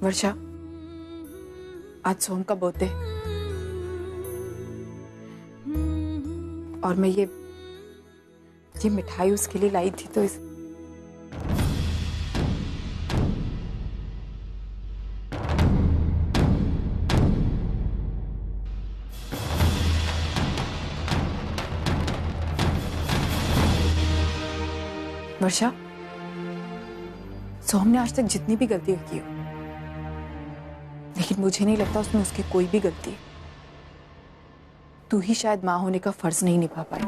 वर्षा, आज सोम का बर्थडे और मैं ये मिठाई उसके लिए लाई थी, तो इस वर्षा, सोम ने आज तक जितनी भी गलती की हो, लेकिन मुझे नहीं लगता उसमें उसकी कोई भी गलती है। तू ही शायद मां होने का फर्ज नहीं निभा पाई।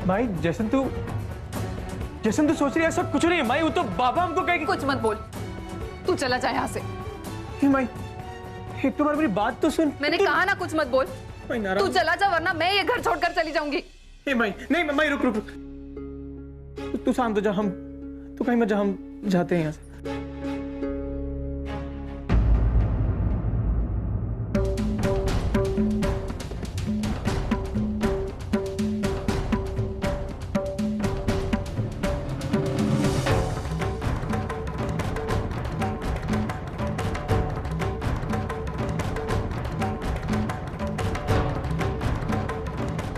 माई, जैसन तू सोच रही है सब कुछ नहीं है माई। वो तो बाबा हमको कहेगी। कुछ मत बोल, तू चला जा यहाँ से। माई, एक तो बार मेरी बात तो सुन। मैंने कहा ना कुछ मत बोल। तू चला जा वरना मैं ये घर छोड़कर चली जाऊंगी। माई नहीं, माई रुक रुक रुक, तू शांत हो जा। तू कहीं मत जा, हम जाते हैं यहाँ से।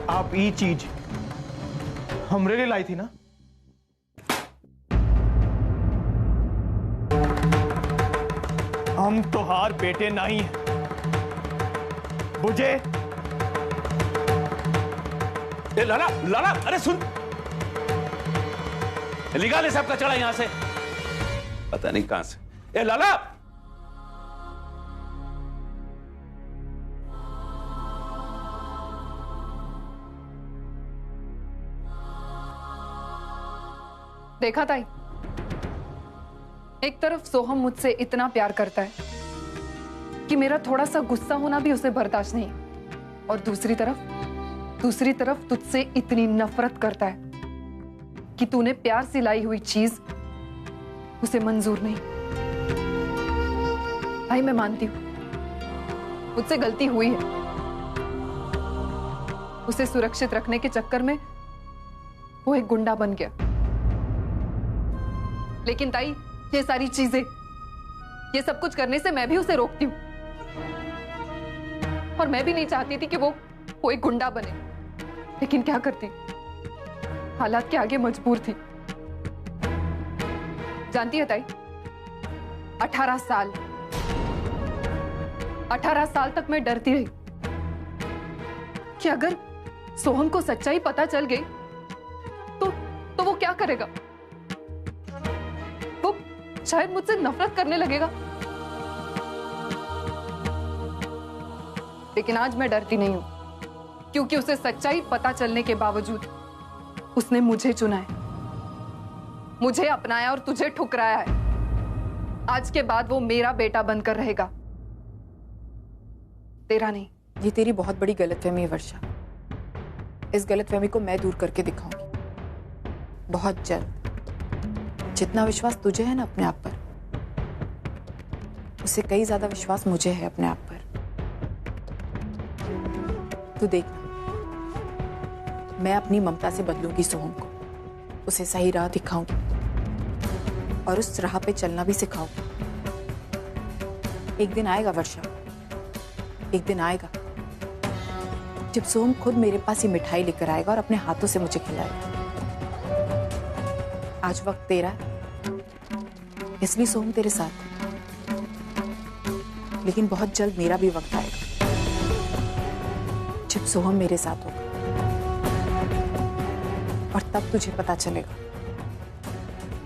आप ये चीज हमरे लिए लाई थी ना? हम तोहार बेटे नहीं हैं, बुझे? लाला लाला, अरे सुन, निकाले सबका चढ़ा यहां से, पता नहीं कहां से। लाला, देखा ताई, एक तरफ सोहम मुझसे इतना प्यार करता है कि मेरा थोड़ा सा गुस्सा होना भी उसे बर्दाश्त नहीं, और दूसरी तरफ तुझसे इतनी नफरत करता है कि तूने प्यार से लाई हुई चीज उसे मंजूर नहीं। भाई मैं मानती हूं मुझसे गलती हुई है, उसे सुरक्षित रखने के चक्कर में वो एक गुंडा बन गया। लेकिन ताई, ये सारी चीजें, ये सब कुछ करने से मैं भी उसे रोकती हूँ, और मैं भी नहीं चाहती थी कि वो एक गुंडा बने, लेकिन क्या करती, हालात के आगे मजबूर थी। जानती है ताई, 18 साल तक मैं डरती रही कि अगर सोहम को सच्चाई पता चल गई तो वो क्या करेगा। वो शायद मुझसे नफरत करने लगेगा। लेकिन आज मैं डरती नहीं हूं, क्योंकि उसे सच्चाई पता चलने के बावजूद उसने मुझे चुना है, मुझे अपनाया और तुझे ठुकराया है। आज के बाद वो मेरा बेटा बनकर रहेगा, तेरा नहीं। ये तेरी बहुत बड़ी गलतफहमी है वर्षा। इस गलतफहमी को मैं दूर करके दिखाऊंगी बहुत जल्द। जितना विश्वास तुझे है ना अपने आप पर, उससे कई ज्यादा विश्वास मुझे है अपने आप पर। तू देख, मैं अपनी ममता से बदलूंगी सोहम को, उसे सही राह दिखाऊंगी और उस राह पे चलना भी सिखाऊंगी। एक दिन आएगा वर्षा, एक दिन आएगा जब सोहम खुद मेरे पास ही मिठाई लेकर आएगा और अपने हाथों से मुझे खिलाएगा। आज वक्त तेरा है, इसलिए सोहम तेरे साथ है, लेकिन बहुत जल्द मेरा भी वक्त आएगा जब सोहम मेरे साथ होगा, और तब तुझे पता चलेगा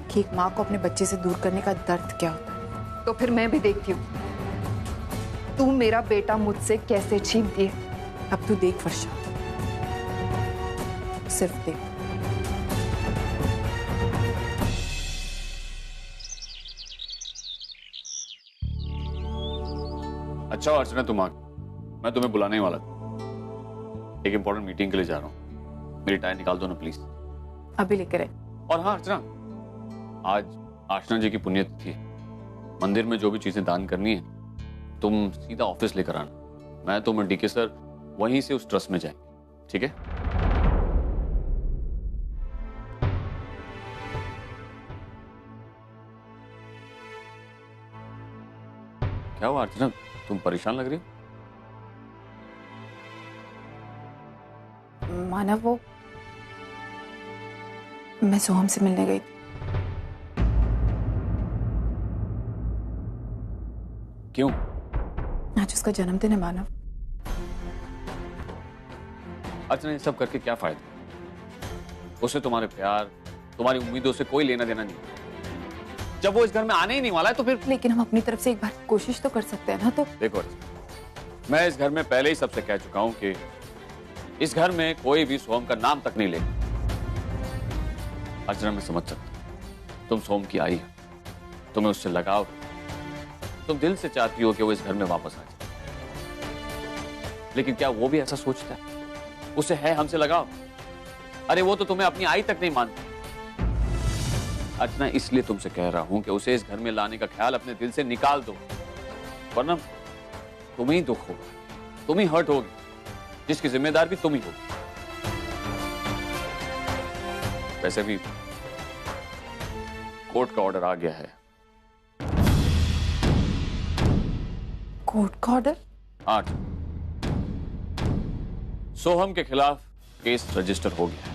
कि एक माँ को अपने बच्चे से दूर करने का दर्द क्या होता है। तो फिर मैं भी देखती हूँ तू मेरा बेटा मुझसे कैसे छीनती है। अब तू देख वर्षा, सिर्फ देख। अच्छा अर्चना, तुम आ गई। मैं तुम्हें बुलाने वाला था, एक इंपॉर्टेंट मीटिंग के लिए जा रहा हूँ। मेरी टाई निकाल दो ना प्लीज। अभी लेकर आए। और हाँ अर्चना, आज आशना जी की पुण्यतिथि है। मंदिर में जो भी चीजें दान करनी है तुम सीधा ऑफिस लेकर आना। मैं तुम डीके सर वहीं से उस ट्रस्ट में जाएंगे, ठीक है? क्या हुआ अर्चना, तुम परेशान लग रही हो? मानव, वो मैं सोहम से मिलने गई थी। क्यों? आज उसका जन्मदिन है मानव। अर्चना, ये सब करके क्या फायदा? उसे तुम्हारे प्यार, तुम्हारी उम्मीदों से कोई लेना देना नहीं। जब वो इस घर में आने ही नहीं वाला है तो फिर। लेकिन हम अपनी तरफ से एक बार कोशिश तो कर सकते हैं ना। तो देखो अर्चना, मैं इस घर में पहले ही सबसे कह चुका हूं कि इस घर में कोई भी सोहम का नाम तक नहीं लेगा। अर्चना, मैं समझ सकता हूं तुम सोहम की आई हो, तुम्हें उससे लगाव, तुम दिल से चाहती हो कि वो इस घर में वापस आ जाए, लेकिन क्या वो भी ऐसा सोचता है? उसे है हमसे लगाव? अरे वो तो तुम्हें अपनी आई तक नहीं मानती। अर्चना, इसलिए तुमसे कह रहा हूं कि उसे इस घर में लाने का ख्याल अपने दिल से निकाल दो, वरना तुम्हें ही दुख होगा, तुम ही हर्ट होगी, जिसकी जिम्मेदार भी तुम ही होगी। वैसे भी कोर्ट का ऑर्डर आ गया है। कोर्ट का ऑर्डर? 8 सोहम के खिलाफ केस रजिस्टर हो गया है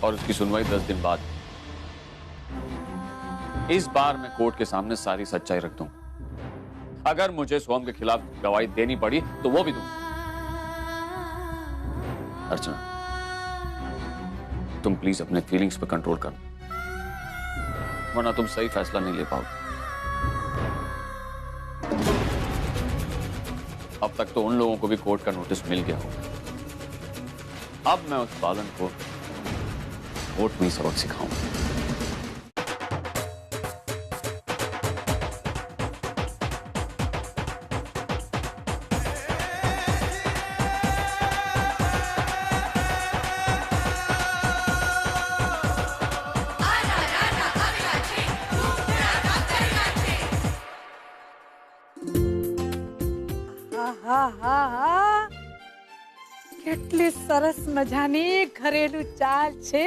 और उसकी सुनवाई 10 दिन बाद। इस बार मैं कोर्ट के सामने सारी सच्चाई रख दूंगा। अगर मुझे सोहम के खिलाफ गवाही देनी पड़ी तो वो भी दूंगा। अर्चना, तुम प्लीज अपने फीलिंग्स पर कंट्रोल करना, वरना तुम सही फैसला नहीं ले पाओगे। अब तक तो उन लोगों को भी कोर्ट का नोटिस मिल गया होगा। अब मैं उस बालन को कोर्ट में ही सबक सिखाऊंगा। કેટલી સરસ મજાની ઘરેલું ચાલ છે.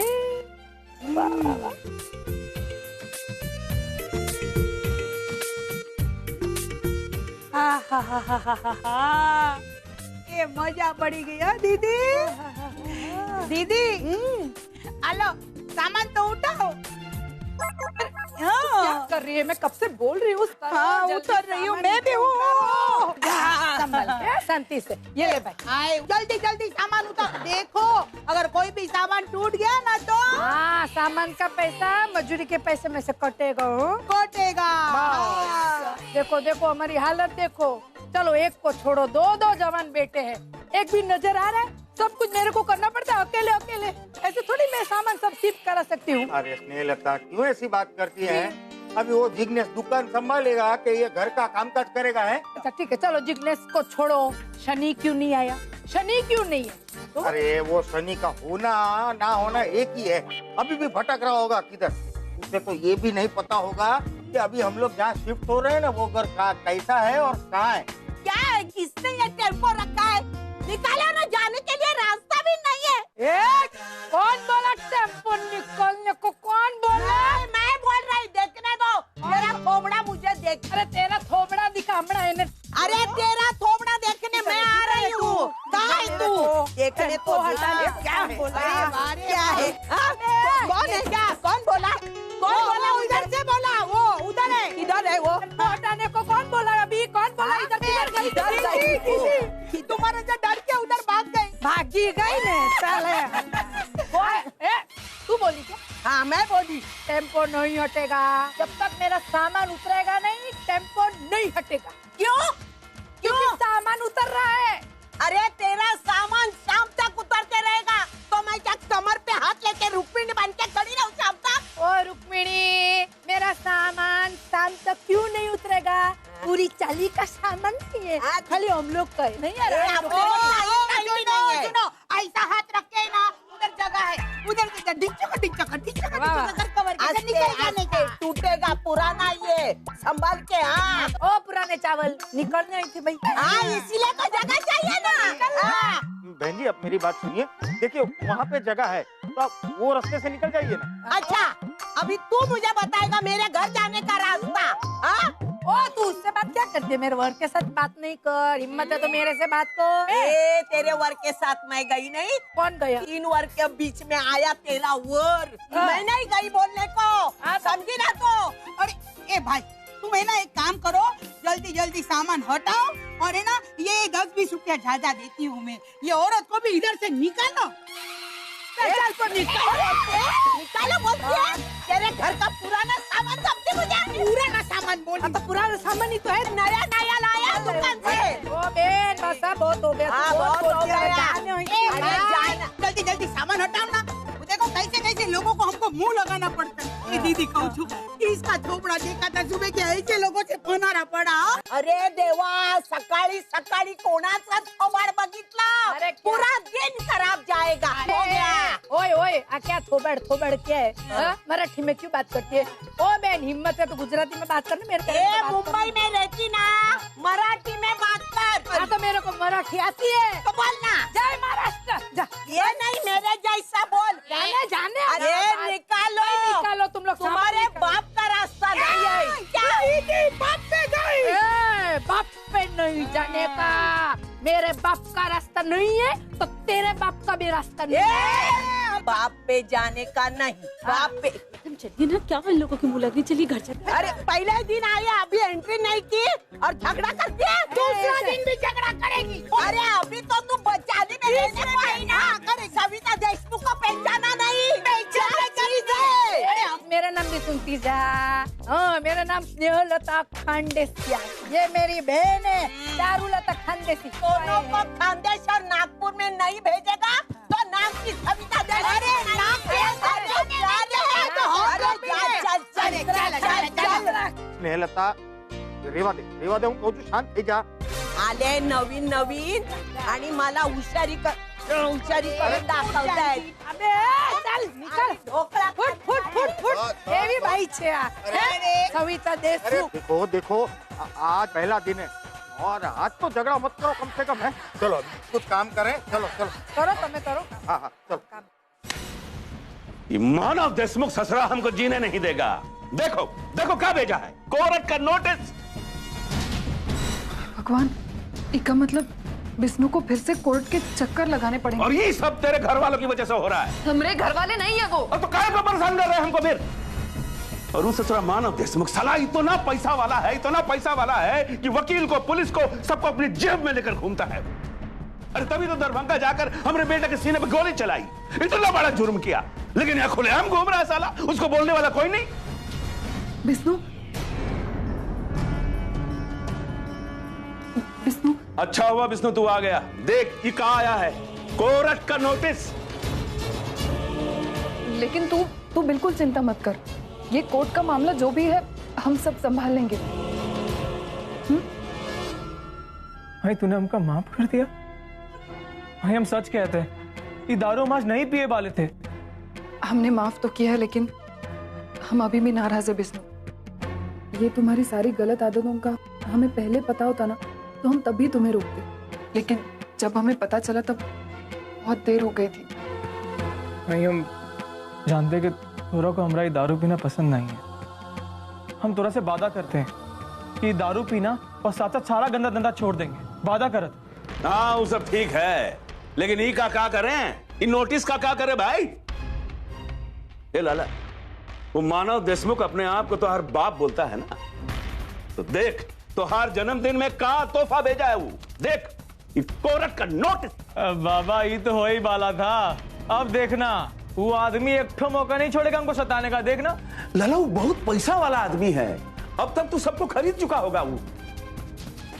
એ મજા પડી ગઈ હો દીદી. દીદી આલો सामान तो उठाओ. क्या कर रही है? मैं कब से बोल रही हूँ। हाँ उतर रही हूँ, मैं भी हूँ. संभल के, शांति से. ये ले भाई. आए जल्दी जल्दी सामान उतार. देखो अगर कोई भी सामान टूट गया ना तो हाँ सामान का पैसा मजूरी के पैसे में से कटेगा. कटेगा. देखो देखो हमारी हालत देखो. चलो एक को छोड़ो, दो दो जवान बेटे हैं, एक भी नजर आ रहा है? सब कुछ मेरे को करना पड़ता है अकेले अकेले. ऐसे थोड़ी मैं सामान सब शिफ्ट करा सकती हूँ. अरे स्नेहलता क्यों ऐसी बात करती है? अभी वो जिग्नेश दुकान संभालेगा कि ये घर का कामकाज करेगा है? अच्छा ठीक है, चलो जिग्नेश को छोड़ो. शनि क्यों नहीं आया? शनि क्यों नहीं है? तो? अरे वो शनि का होना ना होना एक ही है. अभी भी भटक रहा होगा किधर. उसे तो ये भी नहीं पता होगा कि अभी हम लोग जहाँ शिफ्ट हो रहे हैं ना वो घर कैसा है और कहाँ है. क्या है? किसने ये टेम्पो रखा है? निकालो ना, जाने के लिए रास्ता भी नहीं है. कौन बोला टेम्पो निकलने को? कौन बोला? मैं बोल रही. देखने दो तेरा थोबड़ा मुझे देख. अरे तेरा थोबड़ा दिखा. अरे तेरा थोबड़ा देखने मैं आ रही हूँ. कहाँ है तू? देखने तो हटा ले. क्या बोला? क्या है? कौन है? क्या कौन बोला? कौन बोला? उधर से बोला. वो उधर है. इधर है वो. हटाने को कौन बोला? अभी कौन बोला? इधर किधर गई? तुम्हारे से डर के उधर भाग गई. भागी गई ने साले. तू बोली क्या? हाँ मैं बोली. टेम्पो नहीं हटेगा जब तक मेरा सामान उतरेगा नहीं. टेम्पो नहीं हटेगा. क्यों? क्योंकि सामान उतर रहा है. अरे तेरा सामान शाम तक उतरते रहेगा तो मैं क्या कमर पे हाथ लेके रुक्मिणी बन के खड़ी रहूं शाम तक? ओ रुक्मिणी, मेरा सामान शाम तक क्यों नहीं उतरेगा? पूरी चाली का सामान नहीं है, खाली हम लोग का है. नहीं सुनो ऐसा हाथ रख के ना, उधर जगह है, उधर से घर कवर कैसे निकल जाने के? टूटेगा पुराना ये, संभाल के। हाँ ओ पुराने चावल निकलने आई थी भाई। हाँ, इसीलिए तो जगह चाहिए ना। हाँ। बहन जी, अब मेरी बात सुनिए। देखिए वहाँ पे जगह है तो आप वो रास्ते से निकल जाइए ना। अच्छा, अभी तू मुझे बताएगा मेरे घर जाने का रास्ता? हाँ? ओ तू उससे बात क्या करती है? मेरे वर्क के साथ बात नहीं कर, हिम्मत है तो मेरे से बात कर। ए, तेरे वर्क के साथ मैं गई नहीं। कौन गया? 3 वर्क के बीच में आया तेरा वर। मैं नहीं गई बोलने को, समझी ना तो। अरे ए भाई, तुम है ना एक काम करो, जल्दी जल्दी सामान हटाओ और है ना ये 10-20 रुपया ज्यादा देती हूँ मैं। ये औरत को भी इधर से निकालो। चल तो निकालो बोलती है। तेरे घर का पुराना सामान समझी मुझे? पुराना सामान बोल तो पुराना सामान ही तो है। नया नया लाया दुकान से। ओ बेन बसा बहुत हो गया। हाँ, बहुत हो गया। अरे जाना, जल्दी जल्दी सामान हटाओ ना। देखो कैसे कैसे लोगों को हमको मुंह लगाना पड़ता है। ये दीदी कहूँ छू, इसका थोपड़ा देखा था सुबह के ऐसे लोगों से फोनारा पड़ा। अरे देवा, सकाळी सकाळी कोणाचा थोबाड बघितला? अरे पूरा दिन खराब जाएगा। हो गया। ओए ओए, आ क्या थोबड़ थोबड़ क्या है? हाँ? मराठी में क्यों बात करती है? ओ बहन, हिम्मत है तो गुजराती में बात करना। मेरे ए, मुंबई में रहती ना, मराठी में बात कर। हाँ तो मेरे को मराठी आती है तो बोलना। जय महाराष्ट्र। जा। ये नहीं, मेरे जैसा बोल। जाने जाने। अरे निकालो, निकालो तुम लोग। तुम्हारे बाप का रास्ता नहीं है क्या? बाप पे गई। बाप पे नहीं जाने का। मेरे बाप का रास्ता नहीं है तो तेरे बाप का भी रास्ता नहीं है। बाप पे जाने का नहीं, बाप पे। तुम चलिए ना, क्या इन लोगों की मुँह लगी? चलिए घर चलते। अरे पहले दिन आया, अभी एंट्री नहीं की और झगड़ा करती है। दूसरा दिन भी झगड़ा करेगी। अरे अभी तो तू बचाने में रहने को आई ना। सविता देशमुख को पहचाना नहीं? पहचान चीज है। मेरा नाम भी सुनती जा। हाँ, मेरा नाम स्नेहलता खांडेसिया। ये मेरी बहन है चारुलता खांडेसी। दोनों को खानदेश और नागपुर में नहीं भेजेगा तो नाम की सविता देशमुख। अरे नाम स्नेहलता, रेवा दे हूँ कहूँ छू, शांत थई जा। आले नवीन नवीन आणि मला हुशारी करून दाखवताय। अबे चल निकल। Dhokla foot foot foot foot. ये भी भाई छे। सविता अरे देशमुख। देखो आज पहला दिन है और आज तो झगड़ा मत करो कम से कम है। चलो कुछ काम करें। चलो चलो करो तुम्हें करो। हाँ हाँ चलो। ये मानव देशमुख ससुरा हमको जीने नहीं देगा। देखो देखो क्या भेजा है, कोर्ट का नोटिस। भगवान, इसका मतलब विष्णु को फिर से कोर्ट के चक्कर लगाने पड़ेंगे। और ये सब तेरे घर वालों की वजह से हो रहा है। हमारे घर वाले नहीं है वो। और तो काय को परेशान कर रहे हैं हमको फिर? और उस ससुरा मानव देशमुख साला इतना पैसा वाला है कि वकील को, पुलिस को, सबको अपनी जेब में लेकर घूमता है। अरे तभी तो दरभंगा जाकर हमरे बेटे के सीने पे गोली चलाई। इतना बड़ा जुर्म किया, लेकिन यहाँ खुलेआम घूम रहा है साला। उसको बोलने वाला कोई नहीं। विष्णु, विष्णु। अच्छा हुआ विष्णु तू आ गया। देख ये कहाँ आया है, कोर्ट का नोटिस। लेकिन तू बिल्कुल चिंता मत कर। ये कोर्ट का मामला जो भी है हम सब संभाल लेंगे। भाई तूने हमका माफ कर दिया। भाई हम सच कहते हैं, ये दारू हम आज नहीं पिए वाले थे। हमने माफ तो किया है, लेकिन हम अभी भी नाराज है विष्णु। ये तुम्हारी सारी गलत आदतों का हमें पहले पता होता ना तो हम तभी तुम्हें रोकते, लेकिन जब हमें पता चला तब बहुत देर हो गई थी। भाई हम जानते कि तोरा को हमारा ये दारू पीना पसंद नहीं है। हम तोरा से वादा करते हैं कि दारू पीना और साथ साथ सारा गंदा धंधा छोड़ देंगे। वादा करत। हाँ वो सब ठीक है, लेकिन ये का क्या करें, इन नोटिस का क्या करें भाई? ए लाला, वो मानव देशमुख अपने आप को तो हर बाप बोलता है ना, तो देख तो हर जन्मदिन में का तोहफा भेजा है वो। देख कोर्ट का नोटिस। बाबा ये तो हो ही वाला था। अब देखना वो आदमी एक ठो मौका नहीं छोड़ेगा हमको सताने का। देखना लाला वो बहुत पैसा वाला आदमी है, अब तक तो सबको खरीद चुका होगा वो।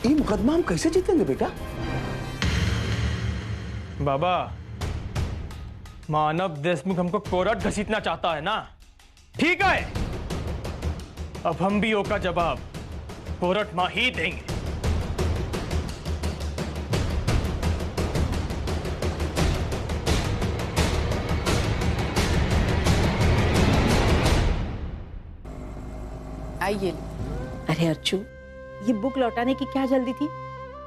ये मुकदमा हम कैसे जीतेंगे बेटा? बाबा मानव देशमुख हमको कोर्ट घसीटना चाहता है ना, ठीक है। अब हम भी ओका जवाब कोर्ट में ही देंगे। आइए। अरे अर्चू, ये बुक लौटाने की क्या जल्दी थी?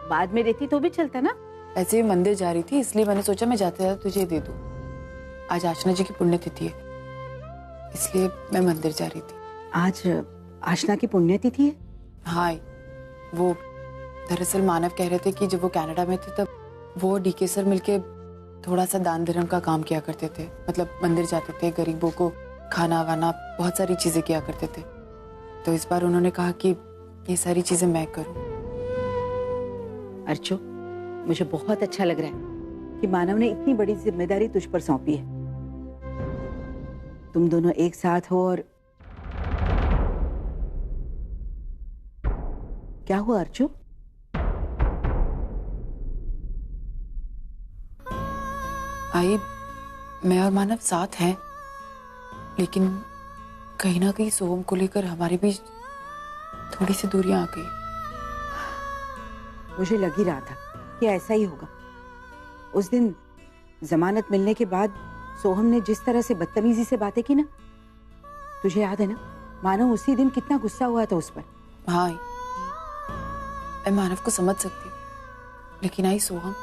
बाद में देती तो भी चलता ना। ऐसे ही मंदिर जा रही थी, इसलिए मैंने सोचा मैं जाते जाते तुझे दे दूं। आज आशना जी की पुण्यतिथि है, इसलिए मैं मंदिर जा रही थी। आज आशना की पुण्यतिथि है? हाँ, वो दरअसल मानव कह रहे थे कि जब वो कनाडा में थे तब वो डीके सर मिलके थोड़ा सा दान धर्म का काम किया करते थे। मतलब मंदिर जाते थे, गरीबों को खाना वाना बहुत सारी चीजें किया करते थे। तो इस बार उन्होंने कहा कि ये सारी चीजें मैं करूं। अर्चू, मुझे बहुत अच्छा लग रहा है कि मानव ने इतनी बड़ी जिम्मेदारी तुझ पर सौंपी है। तुम दोनों एक साथ हो। और क्या हुआ अर्चू? आई, मैं और मानव साथ हैं, लेकिन कहीं ना कहीं सोहम को लेकर हमारे बीच थोड़ी सी दूरियां आ गई। मुझे लग ही रहा था कि ऐसा ही होगा। उस दिन जमानत मिलने के बाद सोहम ने जिस तरह से बदतमीजी से बातें की ना, तुझे याद है ना? मानव उसी दिन कितना गुस्सा हुआ था उस पर। हाँ, मैं मानव को समझ सकती, लेकिन आई सोहम,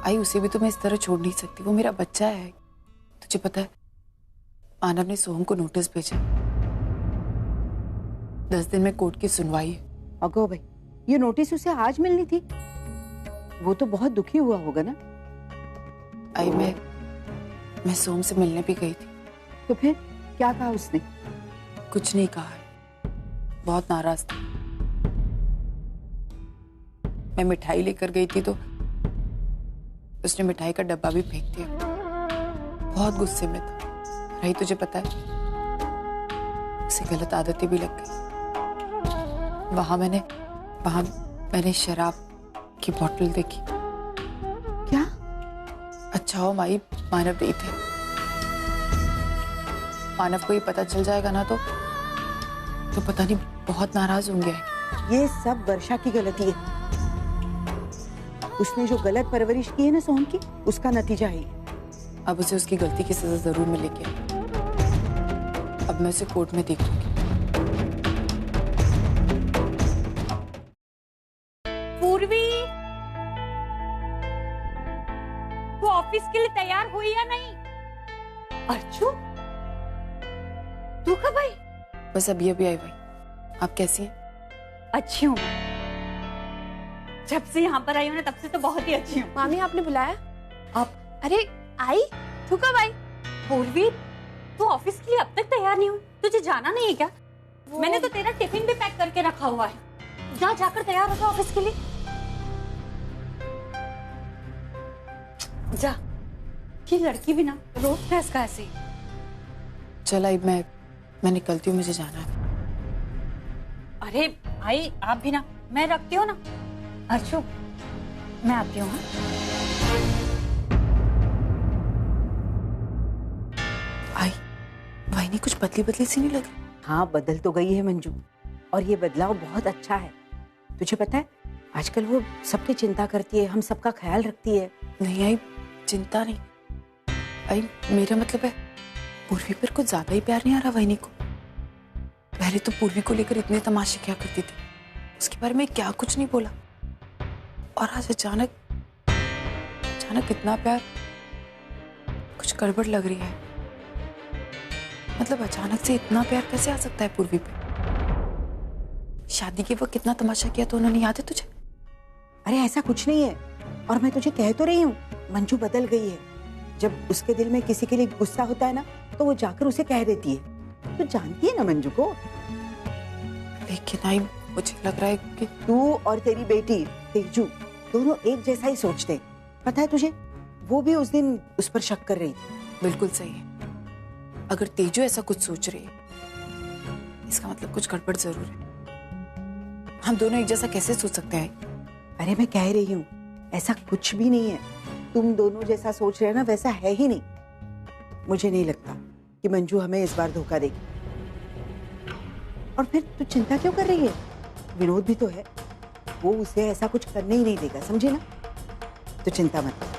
आई उसे भी तो मैं इस तरह छोड़ नहीं सकती। वो मेरा बच्चा है। तुझे पता है, मानव ने सोहम को नोटिस भेजा। 10 दिन में कोर्ट की सुनवाई है। अगो भाई, ये नोटिस उसे आज मिलनी थी। वो तो बहुत दुखी हुआ होगा ना। आई, मैं सोहम से मिलने भी गई थी। तो फिर क्या कहा उसने? कुछ नहीं कहा है, बहुत नाराज था। मैं मिठाई लेकर गई थी तो उसने मिठाई का डब्बा भी फेंक दिया। बहुत गुस्से में था। रही, तुझे पता है, उसे गलत आदतें भी लग गई। वहां मैंने शराब की बोतल देखी। क्या? अच्छा हो माई, मानव नहीं थे। मानव को ये पता चल जाएगा ना तो पता नहीं बहुत नाराज होंगे। ये सब वर्षा की गलती है। उसने जो गलत परवरिश की है ना सोहम की, उसका नतीजा है। अब उसे उसकी गलती की सजा जरूर मिलेगी। अब मैं उसे कोर्ट में देखूंगी। पूर्वी, तू ऑफिस के लिए तैयार हुई या नहीं? अर्चू, तू कब आई? बस अभी आई भाई। आप कैसी हैं? अच्छी हूँ। जब से यहाँ पर आई हूँ ना, तब से तो बहुत ही अच्छी हूँ। मामी, आपने बुलाया? आप? अरे आई, तू कब आई? पूर्वी, तू ऑफिस के लिए अब तक तैयार नहीं हुई? तुझे जाना नहीं है क्या? मैंने तो तेरा टिफिन भी पैक करके रखा हुआ है। जाकर तैयार हो जा ऑफिस के लिए। जा। ये लड़की भी ना रोज फ्रेश का ऐसे। चल आई, मैं निकलती हूँ, मुझे जाना है। अरे भाई, आप भी ना, मैं रखती हूँ ना। अर्चू, मैं आती हूँ। आई, वाहिनी कुछ बदली सी नहीं लगी? हाँ, बदल तो गई है मंजू, और ये बदलाव बहुत अच्छा है। तुझे पता है, आजकल वो सबकी चिंता करती है, हम सबका ख्याल रखती है। नहीं आई, चिंता नहीं। आई, मेरा मतलब है पूर्वी पर कुछ ज्यादा ही प्यार नहीं आ रहा वाहिनी को। पहले तो पूर्वी को लेकर इतने तमाशे क्या करती थी, उसके बारे में क्या कुछ नहीं बोला, और आज अचानक इतना प्यार। कुछ गड़बड़ लग रही है। मतलब अचानक से इतना प्यार कैसे आ सकता है पूर्वी पे? शादी के वक्त कितना तमाशा किया तो उन्होंने, याद है तुझे? अरे ऐसा कुछ नहीं है, और मैं तुझे कह तो रही हूँ, मंजू बदल गई है। जब उसके दिल में किसी के लिए गुस्सा होता है ना, तो वो जाकर उसे कह देती है। तू जानती है ना मंजू को। लेकिन आई, मुझे लग रहा है कि तू और तेरी बेटी तेजू दोनों एक जैसा ही सोचते हैं। पता है तुझे, वो भी उस दिन उस पर शक कर रही थी। बिल्कुल सही है। अगर तेजू ऐसा कुछ सोच रही है, इसका मतलब कुछ गड़बड़ जरूर है। हम दोनों एक जैसा कैसे सोच सकते हैं? अरे मैं कह रही हूँ, ऐसा कुछ भी नहीं है। तुम दोनों जैसा सोच रहे हो ना, वैसा है ही नहीं। मुझे नहीं लगता कि मंजू हमें इस बार धोखा देगी। और फिर तू चिंता क्यों कर रही है? विनोद भी तो है, वो उसे ऐसा कुछ करने ही नहीं देगा, समझे ना? तो चिंता मत कर।